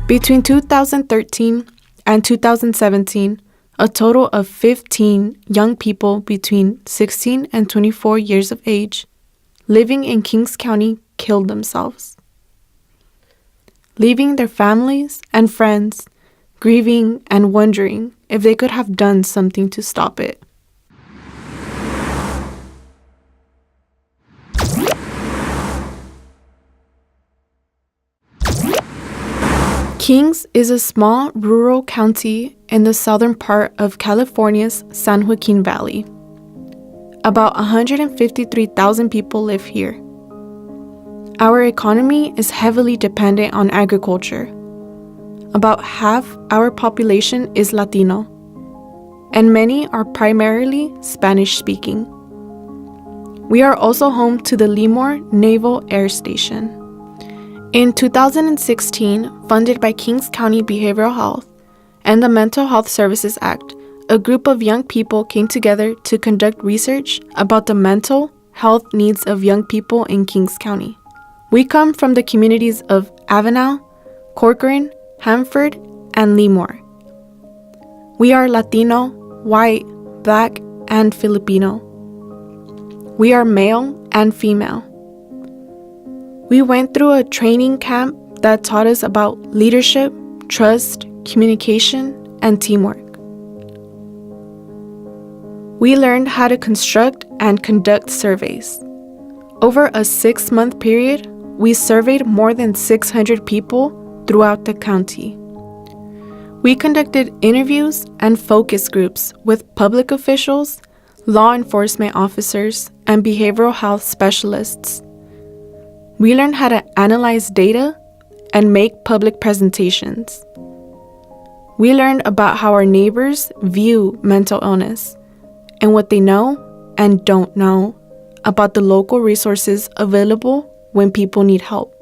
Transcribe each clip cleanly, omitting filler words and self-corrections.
Between 2013 and 2017, a total of 15 young people between 16 and 24 years of age living in Kings County killed themselves, leaving their families and friends grieving and wondering if they could have done something to stop it. Kings is a small rural county in the southern part of California's San Joaquin Valley. About 153,000 people live here. Our economy is heavily dependent on agriculture. About half our population is Latino, and many are primarily Spanish-speaking. We are also home to the Lemoore Naval Air Station. In 2016, funded by Kings County Behavioral Health and the Mental Health Services Act, a group of young people came together to conduct research about the mental health needs of young people in Kings County. We come from the communities of Avenal, Corcoran, Hanford, and Lemoore. We are Latino, white, Black, and Filipino. We are male and female. We went through a training camp that taught us about leadership, trust, communication, and teamwork. We learned how to construct and conduct surveys. Over a 6-month period, we surveyed more than 600 people throughout the county. We conducted interviews and focus groups with public officials, law enforcement officers, and behavioral health specialists. We learned how to analyze data and make public presentations. We learned about how our neighbors view mental illness and what they know and don't know about the local resources available when people need help.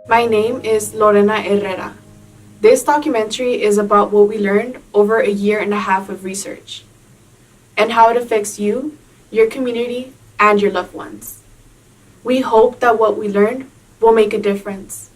My name is Lorena Herrera. This documentary is about what we learned over a year and a half of research and how it affects you, your community, and your loved ones. We hope that what we learned will make a difference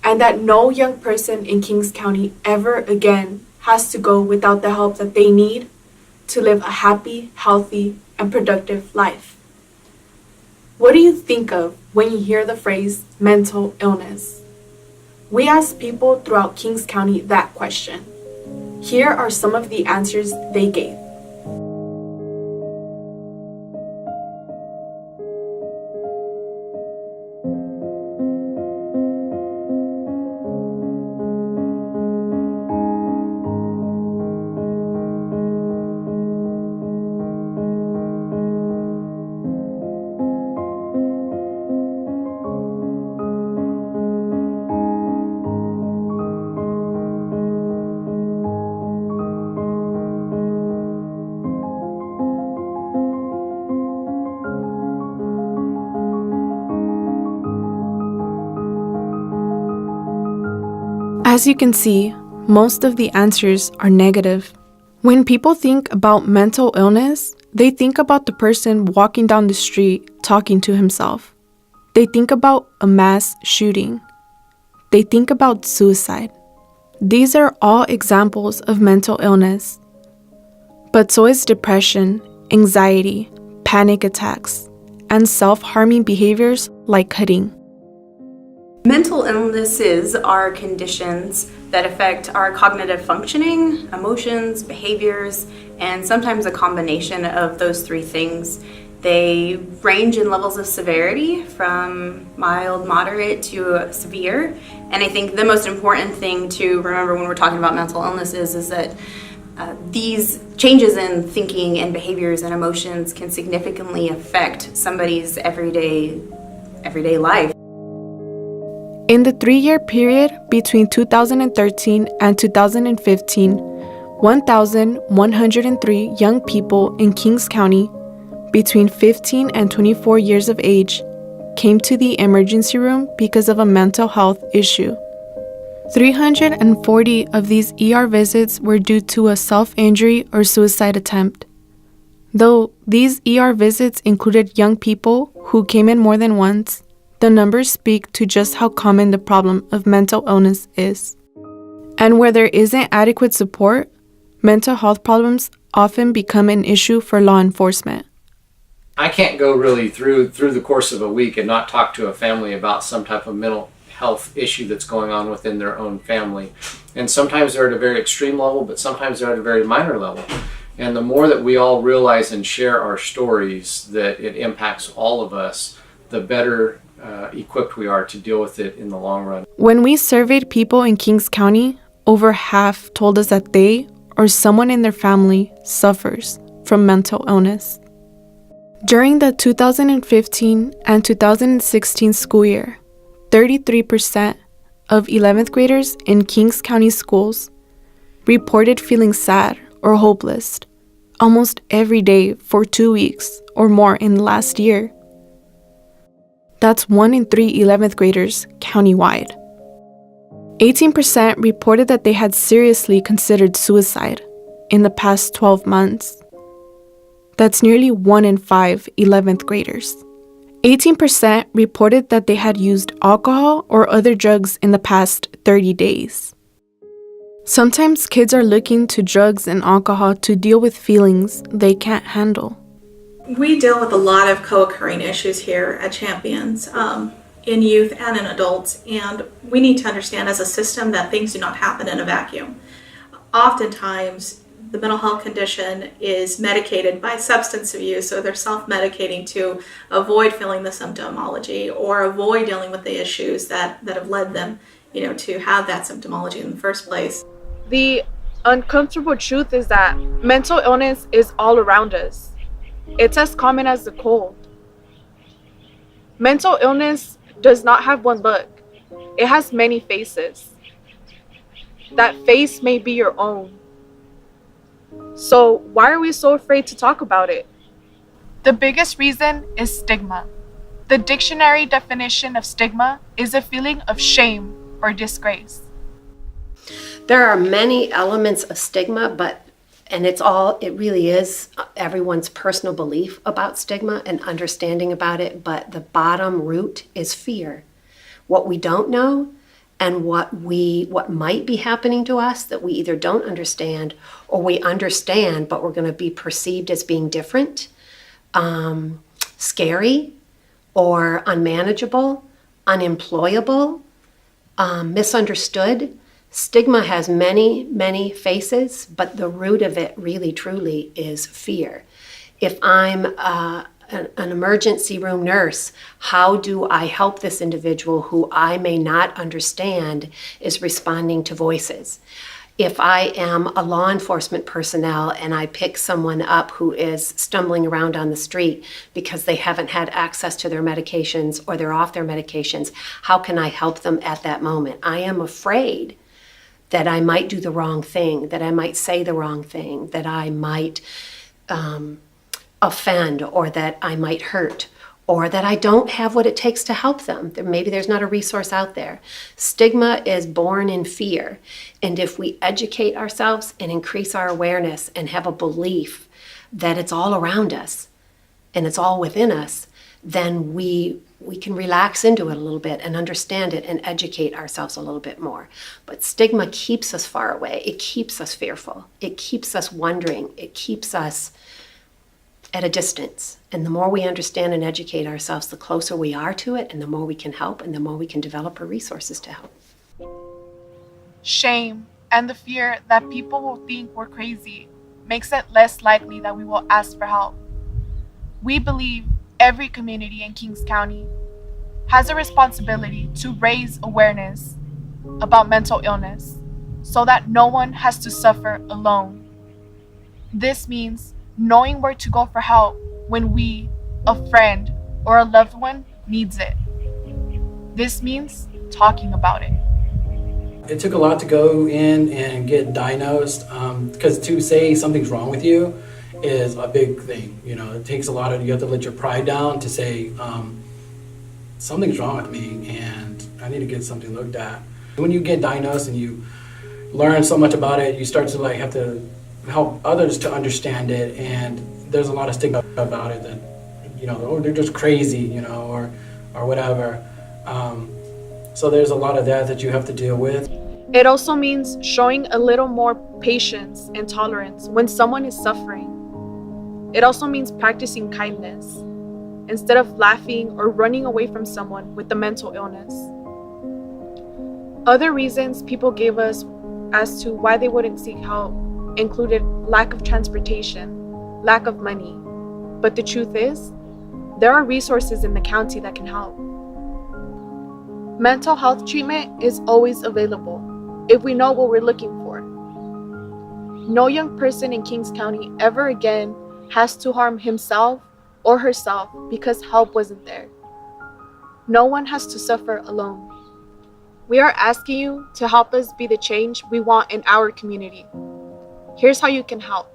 and that no young person in Kings County ever again has to go without the help that they need to live a happy, healthy, and productive life. What do you think of when you hear the phrase mental illness? We asked people throughout Kings County that question. Here are some of the answers they gave. As you can see, most of the answers are negative. When people think about mental illness, they think about the person walking down the street talking to himself. They think about a mass shooting. They think about suicide. These are all examples of mental illness. But so is depression, anxiety, panic attacks, and self-harming behaviors like cutting. Mental illnesses are conditions that affect our cognitive functioning, emotions, behaviors, and sometimes a combination of those three things. They range in levels of severity from mild, moderate to severe. And I think the most important thing to remember when we're talking about mental illnesses is that these changes in thinking and behaviors and emotions can significantly affect somebody's everyday life. In the 3-year period between 2013 and 2015, 1,103 young people in Kings County between 15 and 24 years of age came to the emergency room because of a mental health issue. 340 of these ER visits were due to a self-injury or suicide attempt. Though these ER visits included young people who came in more than once, the numbers speak to just how common the problem of mental illness is. And where there isn't adequate support, mental health problems often become an issue for law enforcement. I can't go really through the course of a week and not talk to a family about some type of mental health issue that's going on within their own family. And sometimes they're at a very extreme level, but sometimes they're at a very minor level. And the more that we all realize and share our stories, that it impacts all of us, the better equipped we are to deal with it in the long run. When we surveyed people in Kings County, over half told us that they or someone in their family suffers from mental illness. During the 2015 and 2016 school year, 33% of 11th graders in Kings County schools reported feeling sad or hopeless almost every day for 2 weeks or more in the last year. That's 1 in 3 11th graders countywide. 18% reported that they had seriously considered suicide in the past 12 months. That's nearly 1 in 5 11th graders. 18% reported that they had used alcohol or other drugs in the past 30 days. Sometimes kids are looking to drugs and alcohol to deal with feelings they can't handle. We deal with a lot of co-occurring issues here at Champions in youth and in adults, and we need to understand as a system that things do not happen in a vacuum. Oftentimes, the mental health condition is medicated by substance abuse, so they're self-medicating to avoid feeling the symptomology or avoid dealing with the issues that have led them, to have that symptomology in the first place. The uncomfortable truth is that mental illness is all around us. It's as common as the cold. Mental illness does not have one look. It has many faces. That face may be your own. So why are we so afraid to talk about it? The biggest reason is stigma. The dictionary definition of stigma is a feeling of shame or disgrace. There are many elements of stigma, it really is everyone's personal belief about stigma and understanding about it, but the bottom root is fear. What we don't know and what might be happening to us that we either don't understand or we understand, but we're going to be perceived as being different, scary, or unmanageable, unemployable, misunderstood. Stigma has many, many faces, but the root of it really, truly is fear. If I'm an emergency room nurse, how do I help this individual who I may not understand is responding to voices? If I am a law enforcement personnel and I pick someone up who is stumbling around on the street because they haven't had access to their medications or they're off their medications, how can I help them at that moment? I am afraid that I might do the wrong thing, that I might say the wrong thing, that I might offend, or that I might hurt, or that I don't have what it takes to help them. Maybe there's not a resource out there. Stigma is born in fear. And if we educate ourselves and increase our awareness and have a belief that it's all around us and it's all within us, then we can relax into it a little bit and understand it and educate ourselves a little bit more. But stigma keeps us far away. It keeps us fearful. It keeps us wondering. It keeps us at a distance. And the more we understand and educate ourselves, the closer we are to it, and the more we can help, and the more we can develop our resources to help. Shame and the fear that people will think we're crazy makes it less likely that we will ask for help. We believe every community in Kings County has a responsibility to raise awareness about mental illness so that no one has to suffer alone. This means knowing where to go for help when we, a friend, or a loved one needs it. This means talking about it. It took a lot to go in and get diagnosed, because to say something's wrong with you is a big thing. It takes a lot of, you have to let your pride down to say, something's wrong with me and I need to get something looked at. When you get diagnosed and you learn so much about it, you start to have to help others to understand it, and there's a lot of stigma about it that, oh, they're just crazy, or whatever. So there's a lot of that you have to deal with. It also means showing a little more patience and tolerance when someone is suffering. It also means practicing kindness instead of laughing or running away from someone with a mental illness. Other reasons people gave us as to why they wouldn't seek help included lack of transportation, lack of money. But the truth is, there are resources in the county that can help. Mental health treatment is always available if we know what we're looking for. No young person in Kings County ever again has to harm himself or herself because help wasn't there. No one has to suffer alone. We are asking you to help us be the change we want in our community. Here's how you can help.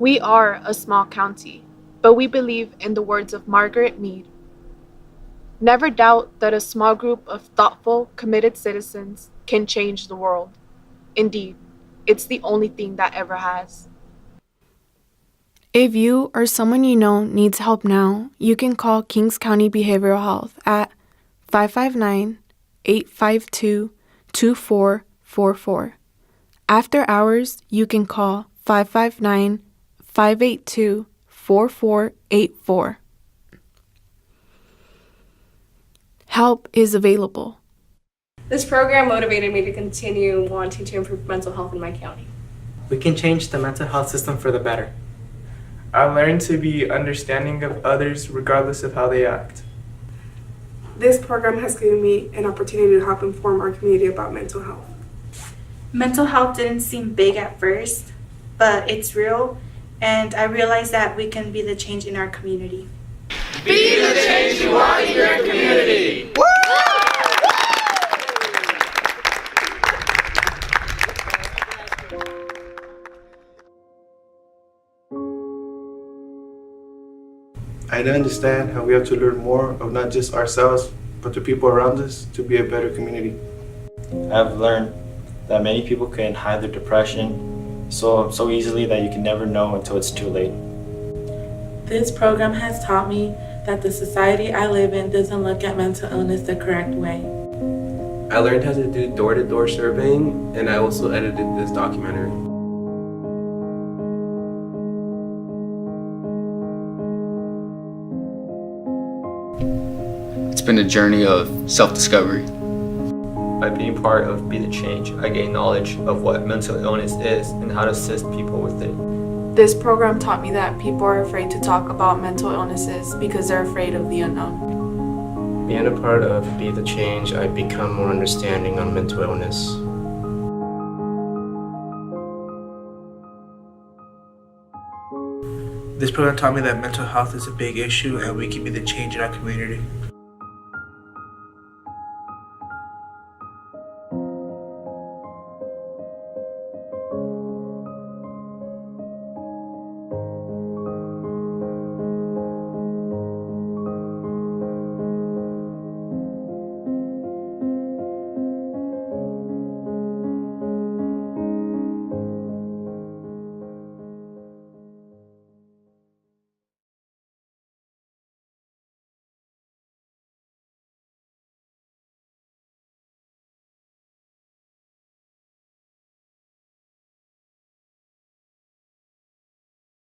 We are a small county, but we believe in the words of Margaret Mead. Never doubt that a small group of thoughtful, committed citizens can change the world. Indeed, it's the only thing that ever has. If you or someone you know needs help now, you can call Kings County Behavioral Health at 559-852-2444. After hours, you can call 559-582-4484. Help is available. This program motivated me to continue wanting to improve mental health in my county. We can change the mental health system for the better. I learned to be understanding of others regardless of how they act. This program has given me an opportunity to help inform our community about mental health. Mental health didn't seem big at first, but it's real, and I realized that we can be the change in our community. Be the change you want in your community! Woo! I understand how we have to learn more of not just ourselves, but the people around us to be a better community. I've learned that many people can hide their depression so easily that you can never know until it's too late. This program has taught me that the society I live in doesn't look at mental illness the correct way. I learned how to do door-to-door surveying, and I also edited this documentary. It's been a journey of self-discovery. By being part of Be the Change, I gained knowledge of what mental illness is and how to assist people with it. This program taught me that people are afraid to talk about mental illnesses because they're afraid of the unknown. Being a part of Be the Change, I've become more understanding on mental illness. This program taught me that mental health is a big issue and we can be the change in our community.